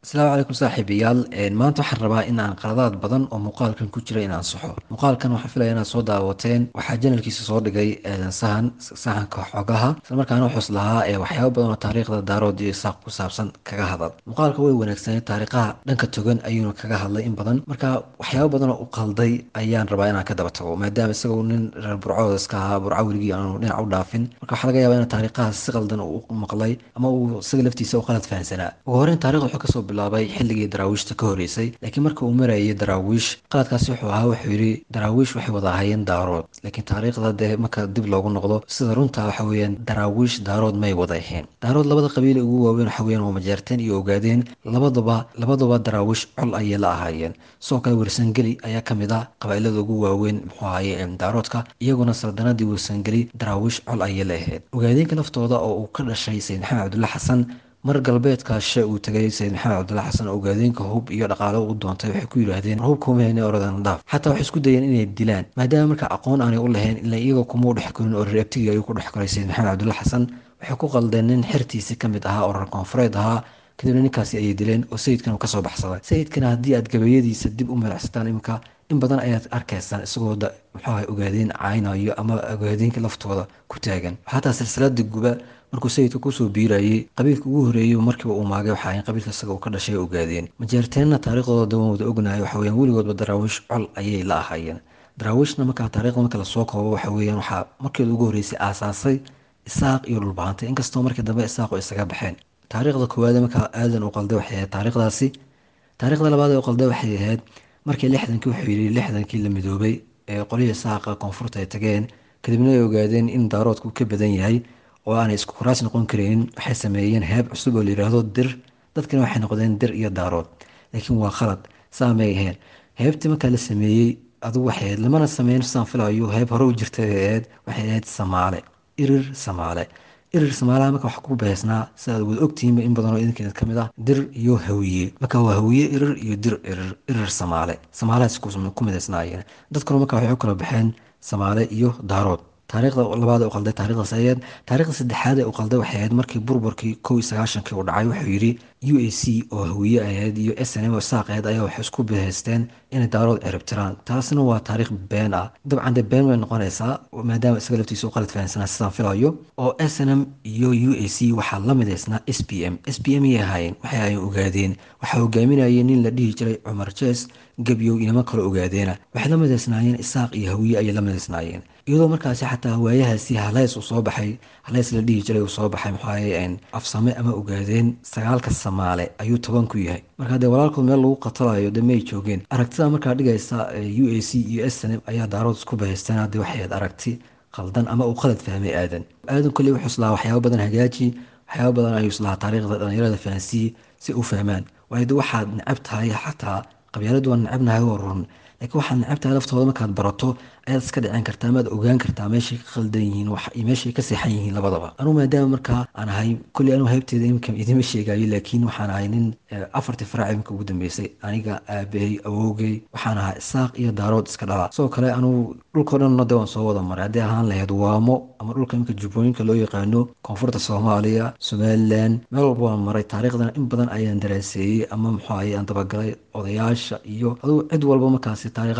asalaamu calaykum saaxiibayaal maanta waxaan rabaa in aan qaladaad badan oo muuqaalkan ku jira inaan saxo muuqaalkan waxaan filaya inaad soo daawateen waxaa janalkiisa soo dhigay sahanka xogaha islamarkaana wuxuus lahaa waxyaabo badan oo taariikhda daarood iyo isaaq ku saabsan kaga hadal muuqaalka way wanaagsanay taariikhaha dhanka togan ayuuna kaga hadlay in badan marka waxyaabo badan oo u qalday ayaan rabaa inaan ka daba tago maadaama isagoo nin reer burcooda iska ahaa burco weligii aanu dhinac u dhaafin marka waxaa laga yaabaa in taariikhahaas si qaldan u maqlay ama uu isaga laftiisa u qalad fahansanaa ugu horreyn taarikhda wuxuu kasoo bilaabay xilligii daraawiishta ka horeysay laakiin marka uu marayay daraawiish qaladkaasi wuxuu ahaa wuxuu yidhi daraawiish waxay wada ahaayeen daarood laakiin taariikhda dee marka dib loogu noqdo sida runta waxa weeyaan daraawiish daarood may wada ahayn daarood labada qabiile ugu waaweyn waxa weeyaan waa majeerteen iyo ogaadeen labaduba daraawiish col ayay la ahaayeen sidoo kale wersangeli ayaa ka mid ah qabailada ugu waaweyn muxuu ahaye daaroodka iyaguna saldanadii wersangeli daraawiish col ayay la ahayd ogaadeenka laftooda oo uu ka dhashay sayid maxamed cabdulla xasan mar galbeedka she uu tagay sayid maxamed cabdulla xasan ogaadeenka hub iyo dhaqaalo u doontay waxay ku yidhaahdeen hubkuumahayne oradan dhaaf xataa waxay isku dayeen inay dilaan maadaama marka aqoon aanay u lahayn ilaa iyagoo kuma u dhex korin oo reerabtigii ayuu ku dhex koray sayid maxamed cabdulla xasan waxay ku qaldeen nin xertiisi ka mid ahaa oo reer koonfureed ahaa kadibna ninkaasi ayay dileen oo sayidkan uu kasoo baxsaday sayidkana haddii aad gabayadiisa dib u milacsataan imika in badan ayaad arkaysaan isagoo muxuuaha ogaadeen caynayo ama ogaadeenka laftooda ku taagan xataa silsilada guba markuu sayidka kusoo biirayay qabiilka ugu horeeyey markiiba uu maagay waxa qabiilka isaga uu ka dhashay ogaadeen majeerteenna taariikhdooda dawan wada ognahay waxa weyaan weligoodba daraawiish col ayay la ahaayeen daraawiishna markaa taarikhda marka lasoo koobo waxa weeyaan waxaa markeeda ugu horreysay aasaasay isaaq iyo dhulbahantay inkastoo markii dambe isaaqu isaga baxeen taariikhda koowaad markaa aadan u qalday waxay ahayd taariikhdaasi taariikhda labaad ee u qalday waxay ahayd markii lixdankii wuxuu yidhi lixdankii la midoobay ee qolihii isaaqa koonfurta ay tageen kadibna ay ogaadeen in daaroodku ka badan yahay oo aanay isku kuraas noqon karaynin waxay sameeyeen heeb cusub oo la yidhaahdo dir dadkana waxay noqdeen dir iyo daarood laakiin waa khalad saa may ahayn heebtii markaa la sameeyey adugu waxay ahayd lamana sameyn saan filayo heeb hore u jirtay ahayd waxay ahayd samaale irir samaalaha marka wax ku beesnaa sidaad wada ogtihiinba in badanoo idinkeeda ka mid ah dir iyo hawiye marka waa hawiye irir iyo dir irir samaalahaas ku midaysnaayeen dadkuna marka waxay u kala baxeen samaale iyo daarood taariikhda labaad ee u qalday taarikhdaas ayayd taariikhda saddexaad ee u qalday waxay ahayd markii burburkii 1991 uu dhacay wuxuu yidhi u a c oo hawiye ahayd iyo s n m oo isaaq ahayd ayaa waxay isku bahaysteen inay daarood ciribtiraan taasina waa taariikh been ah dabcan dee been way noqonaysaa maadaama isaga laftiisa u qalad fahansanaa sidaan filayo oo s n m iyo u a c waxaa la midaysnaa s p m yay ahaayeen waxay ahaayeen ogaadeen waxaa hogaaminayay nin la dhihi jiray cumar jees gebyow inama kale ogaadeena waxay la midaysnaayeen isaaq iyo hawiye ayay la midaysnaayeen iyadoo markaasi xataa waayahaasi haleys uu soo baxay haleys la dhihi jiray uu soo baxay muxuahaye afsame ama ogaadeen sagaalka samaale ayuu toban ku yahay markaa dee walaalkood meel lagu qatalayo dee may joogeen aragtida markaa dhigaysa u a c iyo s n m ayaa daarood isku bahaysteen haddii waxay ahayd aragti qaldan ama uu qalad fahmay aadan kolley wuxuu islahaa waxyaabo badan hagaaji waxyaabo badan ayuu islahaa taariikhda dhalinyarada fahansiiye si u fahmaan waayo de waxaad necab tahay xataa qabyaaladu waa necabnahay oo run laakiin waxaad necabtahay laftooda markaad barato ayaad iska dhicin kartaa amaad ogaan kartaa meeshay ka khaldan yihiin iyo meeshay ka seexan yihiin labadaba anugu maadaama markaa aan ahay kolley anugu heybteeda imika idima sheegayo laakiin waxaan ahay nin afartii faraac imika ugu dambeysay aniga aabahey awowgey waxaan ahaa isaaq iyo daarood iska dhala sidoo kale anugu dhulkao dhanna de waan soo wada maray haddii ahaan lahayd waamo ama dhulka imika jubbooyinka loo yaqaano koonfurta soomaaliya somalilan meel walba waan maray taariikhdana in badan ayaan daraaseeyey ama muxuu ahaye aan dabagalay odayaasha iyo adugu cid walba markaasi taariikh